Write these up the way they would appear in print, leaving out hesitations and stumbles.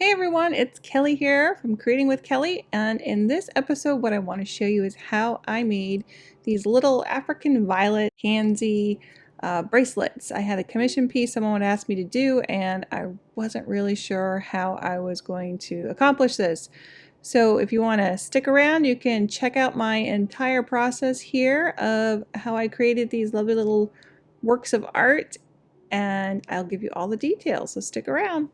Hey everyone, it's Kelly here from Creating with Kelly, and in this episode what I want to show you is how I made these little African violet handsy bracelets. I had a commission piece someone asked me to do, and I wasn't really sure how I was going to accomplish this. So if you want to stick around, you can check out my entire process here of how I created these lovely little works of art, and I'll give you all the details, so stick around.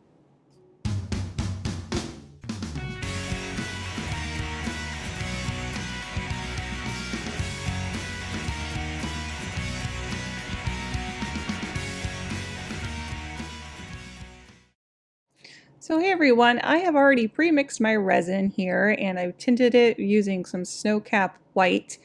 So hey everyone, I have already pre-mixed my resin here and I've tinted it using some Snowcap white.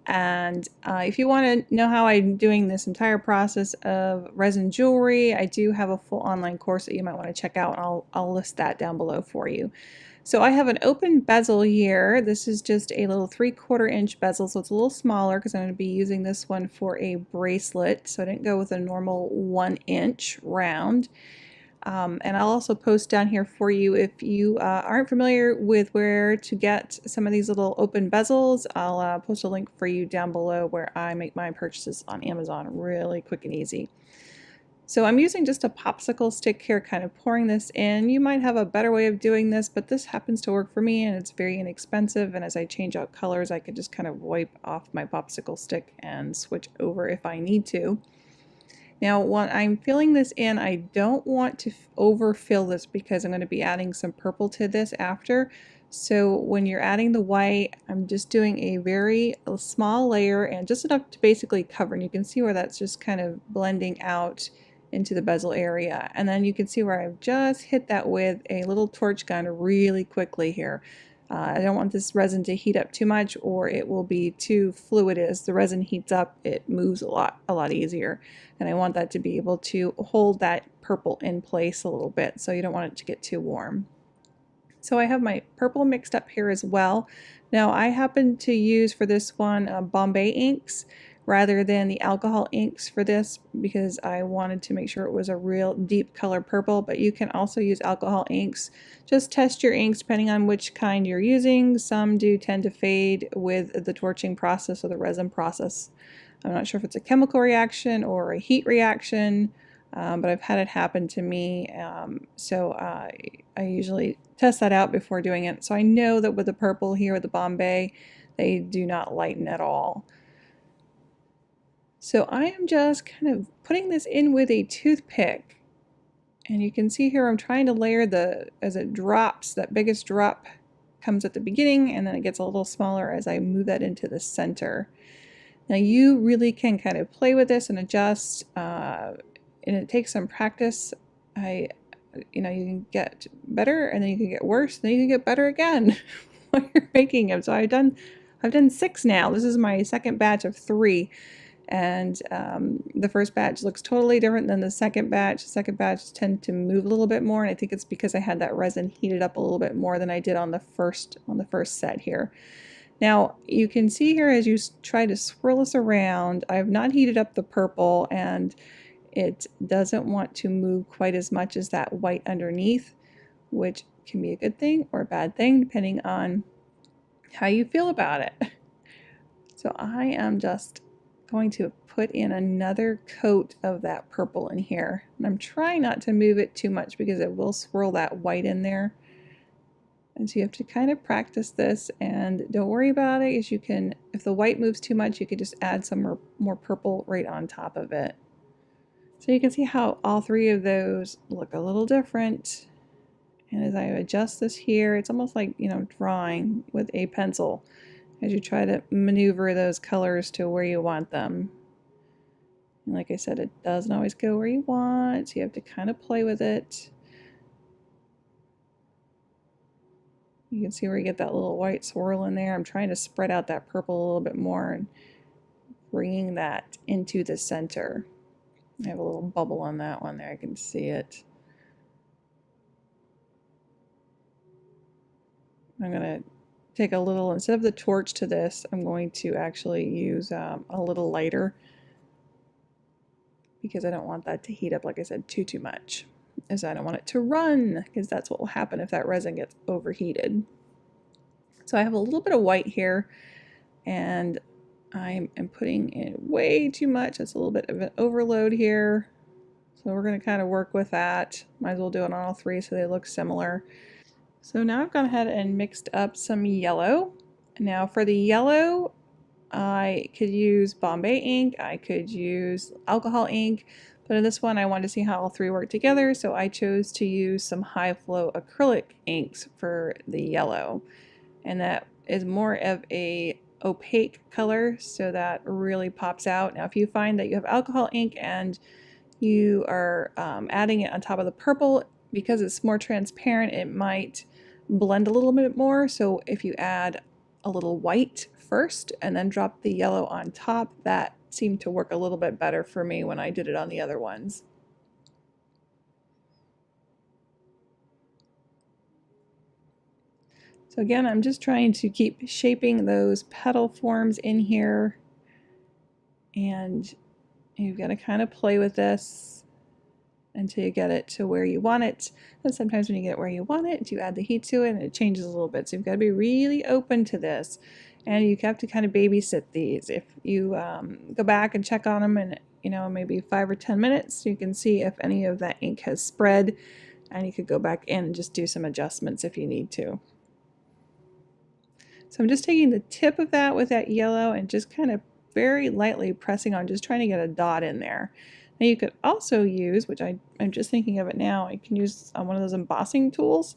And if you want to know how I'm doing this entire process of resin jewelry, I do have a full online course that you might want to check out, and I'll list that down below for you. So I have an open bezel here. This is just a little 3/4 inch bezel, so it's a little smaller because I'm going to be using this one for a bracelet. So I didn't go with a normal 1 inch round. And I'll also post down here for you if you aren't familiar with where to get some of these little open bezels. I'll post a link for you down below where I make my purchases on Amazon really quick and easy. So I'm using just a popsicle stick here, kind of pouring this in. You might have a better way of doing this, but this happens to work for me and it's very inexpensive. And as I change out colors, I can just kind of wipe off my popsicle stick and switch over if I need to. Now, when I'm filling this in, I don't want to overfill this because I'm going to be adding some purple to this after. So when you're adding the white, I'm just doing a small layer and just enough to basically cover. And you can see where that's just kind of blending out into the bezel area. And then you can see where I've just hit that with a little torch gun really quickly here. I don't want this resin to heat up too much or it will be too fluid. As the resin heats up, it moves a lot easier. And I want that to be able to hold that purple in place a little bit, so you don't want it to get too warm. So I have my purple mixed up here as well. Now I happen to use for this one Bombay inks rather than the alcohol inks for this because I wanted to make sure it was a real deep color purple, but you can also use alcohol inks. Just test your inks depending on which kind you're using. Some do tend to fade with the torching process or the resin process. I'm not sure if it's a chemical reaction or a heat reaction, but I've had it happen to me, so I usually test that out before doing it. So I know that with the purple here with the Bombay, they do not lighten at all. So I am just kind of putting this in with a toothpick. And you can see here I'm trying to layer as it drops, that biggest drop comes at the beginning and then it gets a little smaller as I move that into the center. Now you really can kind of play with this and adjust, and it takes some practice. You can get better and then you can get worse, and then you can get better again while you're making them. So I've done 6 now. This is my second batch of 3. And the first batch looks totally different than the second batch. The second batch tend to move a little bit more, and I think it's because I had that resin heated up a little bit more than I did on the first set here. Now you can see here as you try to swirl this around, I have not heated up the purple and it doesn't want to move quite as much as that white underneath, which can be a good thing or a bad thing depending on how you feel about it. So I am just going to put in another coat of that purple in here. And I'm trying not to move it too much because it will swirl that white in there. And so you have to kind of practice this, and don't worry about it, as you can, if the white moves too much, you could just add some more purple right on top of it. So you can see how all 3 of those look a little different. And as I adjust this here, it's almost like, drawing with a pencil as you try to maneuver those colors to where you want them. And like I said, it doesn't always go where you want, so you have to kind of play with it. You can see where you get that little white swirl in there. I'm trying to spread out that purple a little bit more and bringing that into the center. I have a little bubble on that one there, I can see it. I'm going to take a little, instead of the torch to this, I'm going to actually use a little lighter because I don't want that to heat up, like I said, too much. is I don't want it to run, because that's what will happen if that resin gets overheated. So I have a little bit of white here, and I am putting in way too much. It's a little bit of an overload here. So we're going to kind of work with that. Might as well do it on all three so they look similar. So now I've gone ahead and mixed up some yellow. Now for the yellow, I could use Bombay ink, I could use alcohol ink, but in this one I wanted to see how all three work together, so I chose to use some high flow acrylic inks for the yellow. And that is more of a opaque color, so that really pops out. Now if you find that you have alcohol ink and you are adding it on top of the purple, because it's more transparent, it might blend a little bit more. So if you add a little white first and then drop the yellow on top, that seemed to work a little bit better for me when I did it on the other ones. So again, I'm just trying to keep shaping those petal forms in here, and you've got to kind of play with this until you get it to where you want it. And sometimes when you get it where you want it, you add the heat to it and it changes a little bit. So you've got to be really open to this, and you have to kind of babysit these. If you go back and check on them in, you know, maybe 5 or 10 minutes, you can see if any of that ink has spread, and you could go back in and just do some adjustments if you need to. So I'm just taking the tip of that with that yellow and just kind of very lightly pressing on, just trying to get a dot in there. Now you could also use, which I'm just thinking of it now, you can use one of those embossing tools.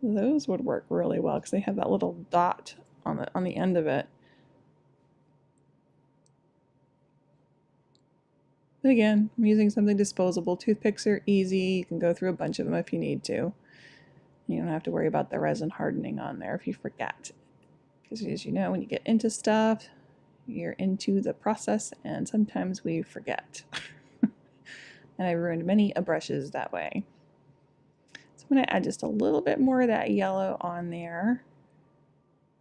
Those would work really well because they have that little dot on the end of it. But again, I'm using something disposable. Toothpicks are easy. You can go through a bunch of them if you need to. You don't have to worry about the resin hardening on there if you forget. Because as you know, when you get into stuff, you're into the process, and sometimes we forget. And I ruined many brushes that way. So I'm going to add just a little bit more of that yellow on there.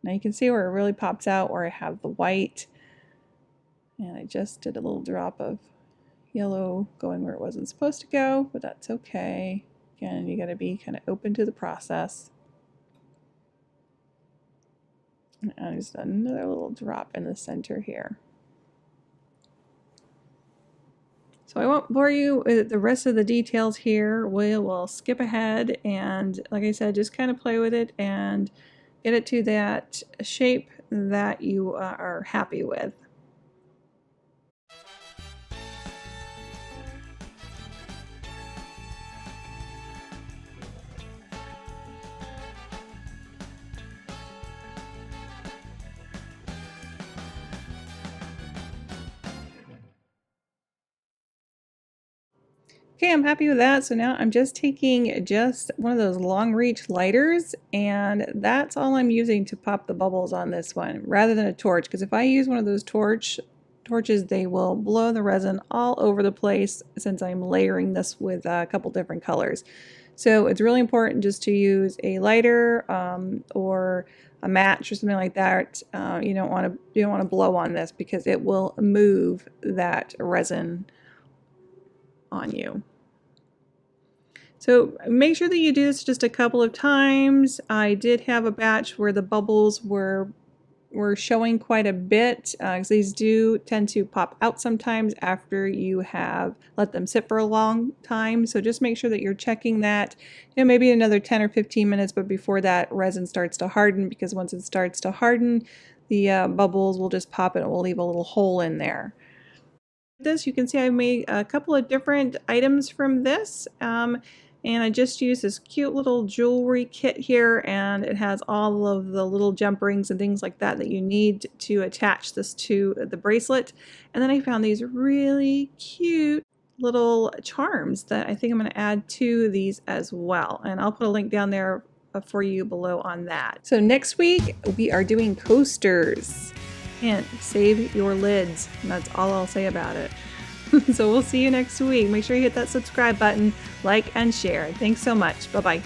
Now you can see where it really pops out where I have the white, and I just did a little drop of yellow going where it wasn't supposed to go, but that's okay. Again, you got to be kind of open to the process. And just another little drop in the center here. So I won't bore you with the rest of the details here. We will skip ahead, and like I said, just kind of play with it and get it to that shape that you are happy with. Okay, I'm happy with that. So now I'm just taking just one of those long reach lighters, and that's all I'm using to pop the bubbles on this one, rather than a torch, because if I use one of those torches, they will blow the resin all over the place since I'm layering this with a couple different colors. So it's really important just to use a lighter or a match or something like that. You don't want to blow on this because it will move that resin on you. So make sure that you do this just a couple of times. I did have a batch where the bubbles were showing quite a bit, because these do tend to pop out sometimes after you have let them sit for a long time. So just make sure that you're checking that, you know, maybe another 10 or 15 minutes, but before that resin starts to harden, because once it starts to harden, the bubbles will just pop and it will leave a little hole in there. This, you can see I made a couple of different items from this, and I just used this cute little jewelry kit here, and it has all of the little jump rings and things like that that you need to attach this to the bracelet. And then I found these really cute little charms that I think I'm going to add to these as well, and I'll put a link down there for you below on that. So next week we are doing coasters. And save your lids. And that's all I'll say about it. So we'll see you next week. Make sure you hit that subscribe button, like, and share. Thanks so much. Bye-bye.